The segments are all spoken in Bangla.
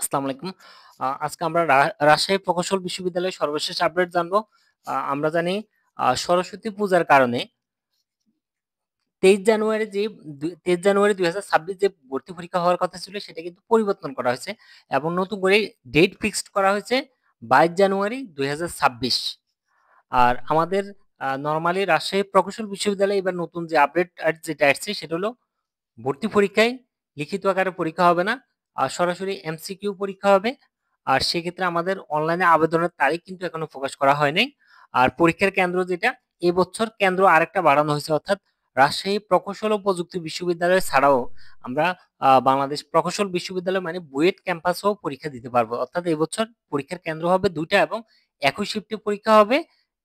আসসালামু আলাইকুম। আজকে আমরা রাজশাহী প্রকৌশল বিশ্ববিদ্যালয়ের সর্বশেষ আপডেট জানবো। আমরা জানি সরস্বতী পূজার কারণে 23 জানুয়ারি 2026 যে ভর্তি পরীক্ষা হওয়ার কথা ছিল সেটা কিন্তু পরিবর্তন করা হয়েছে এবং নতুন করে ডেট ফিক্সড করা হয়েছে 22 জানুয়ারি 2026। আর আমাদের নরমালি রাজশাহী প্রকৌশল বিশ্ববিদ্যালয়ে এবার নতুন যে আপডেট যেটা আসছে সেটা হলো ভর্তি পরীক্ষায় লিখিত আকারে পরীক্ষা হবে না, আর সরাসরি এমসিকিউ পরীক্ষা হবে। আর সেক্ষেত্রে আমাদের অনলাইনে আবেদনের তারিখ কিন্তু এখনো প্রকাশ করা হয় নাই। আর পরীক্ষার কেন্দ্র যেটা এবছর কেন্দ্র আরেকটা বাড়ানো হয়েছে, অর্থাৎ রাজশাহী প্রকৌশল ও প্রযুক্তি বিশ্ববিদ্যালয় ছাড়াও আমরা বাংলাদেশ প্রকৌশল বিশ্ববিদ্যালয় মানে বুয়েট ক্যাম্পাসেও পরীক্ষা দিতে পারবো। অর্থাৎ এবছর পরীক্ষার কেন্দ্র হবে দুইটা এবং একই শিফটে পরীক্ষা হবে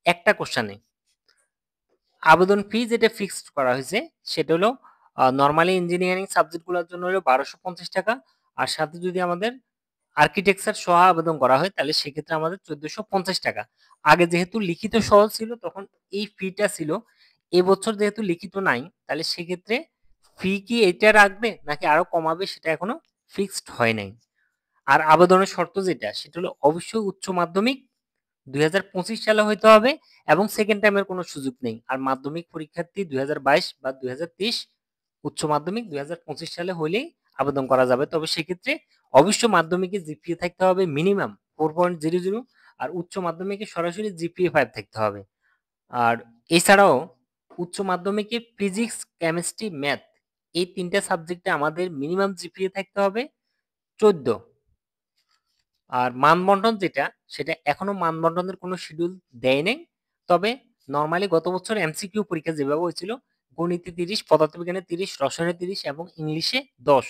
একটা কোশ্চেনে। আবেদন ফি যেটা ফিক্সড করা হয়েছে সেটা হলো নরমালি ইঞ্জিনিয়ারিং সাবজেক্টগুলোর জন্য হলো 1250 টাকা, আর সাথে যদি আমাদের আর্কিটেকচার সহ আবেদন করা হয় তাহলে সেক্ষেত্রে আমাদের 1450 টাকা। আগে যেহেতু লিখিত সহ ছিল তখন এই ফিটা ছিল, এবছর যেহেতু লিখিত নাই তাহলে সেক্ষেত্রে ফি কি এটা রাখবে নাকি আরো কমাবে সেটা এখনো ফিক্সড হয় নাই। আর আবেদনের শর্ত যেটা সেটা হলো অবশ্যই উচ্চ মাধ্যমিক 2025 সালে হইতে হবে এবং সেকেন্ড টাইমের কোনো সুযোগ নেই। আর মাধ্যমিক পরীক্ষার্থী 2022 বা 2023, উচ্চ মাধ্যমিক 2025 সালে হইলেই আবেদন করা যাবে। তবে সেক্ষেত্রে অবশ্য মাধ্যমিকে জিপিএ থাকতে হবে মিনিমাম 4.00, আর উচ্চ মাধ্যমিকে সরাসরি জিপিএ 5 থাকতে হবে। আর এছাড়াও উচ্চ মাধ্যমিকে ফিজিক্স, কেমিস্ট্রি, ম্যাথ এই তিনটা সাবজেক্টে আমাদের মিনিমাম জিপিএ থাকতে হবে 14। আর মানবন্টন যেটা সেটা এখনো মানবন্টনের কোনো শিডিউল দেয় নাই। তবে নর্মালি গত বছর এমসিকিউ পরীক্ষা যেভাবে হয়েছিল, গণিতে 30, পদার্থবিজ্ঞানে 30, রসায়নে 30 এবং ইংলিশে 10,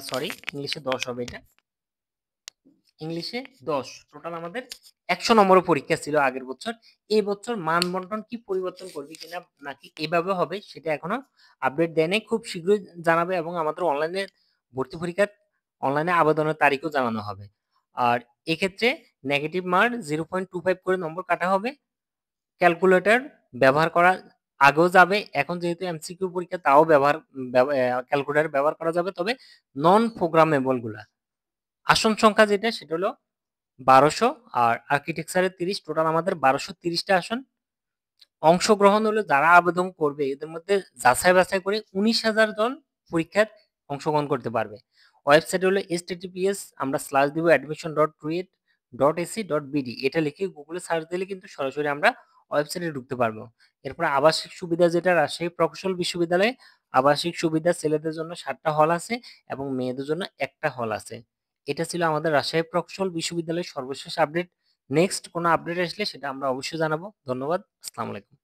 সরি ইংলিশে 10 হবে, এটা ইংলিশে 10, টোটাল আমাদের 100 নম্বরের পরীক্ষা ছিল আগের বছর। এই বছর মানবন্টন কি পরিবর্তন করবে কিনা নাকি এভাবে হবে সেটা এখনো আপডেট দেয় নাই, খুব শীঘ্রই জানাবে এবং আমাদের অনলাইনে ভর্তি পরীক্ষার অনলাইনে আবেদনের তারিখও জানানো হবে। আর এক্ষেত্রে নেগেটিভ মার্ক 0.25 করে নম্বর কাটা হবে। ক্যালকুলেটর ব্যবহার করা আগেও যাবে, এখন যেহেতু এমসিকিউ পরীক্ষা তাও ক্যালকুলেটর ব্যবহার করা যাবে, তবে নন প্রোগ্রামেবল গুলা। আসন সংখ্যা যেটা সেটা হলো 1200, আর আর্কিটেকচারের 30, টোটাল আমাদের 1230টা আসন। অংশগ্রহণ হলো যারা আবেদন করবে এদের মধ্যে যাচাই বাছাই করে 19,000 জন পরীক্ষার অংশগ্রহণ করতে পারবে। ওয়েবসাইট হলো https, আমরা স্ল্যাশ দিব admission.ruit.ac.bd, এটা লিখে গুগলে সার্চ দিলে কিন্তু সরাসরি আমরা ওয়েবসাইটে ঢুকতে পারবো। এরপর আবাসিক সুবিধা যেটা রাজশাহী প্রকৌশল বিশ্ববিদ্যালয়ে আবাসিক সুবিধা ছেলেদের জন্য 7টা হল আছে এবং মেয়েদের জন্য একটা হল আছে। এটা ছিল আমাদের রাজশাহী প্রকৌশল বিশ্ববিদ্যালয়ের সর্বশেষ আপডেট। নেক্সট কোনো আপডেট আসলে সেটা আমরা অবশ্যই জানাবো। ধন্যবাদ। আসসালামু আলাইকুম।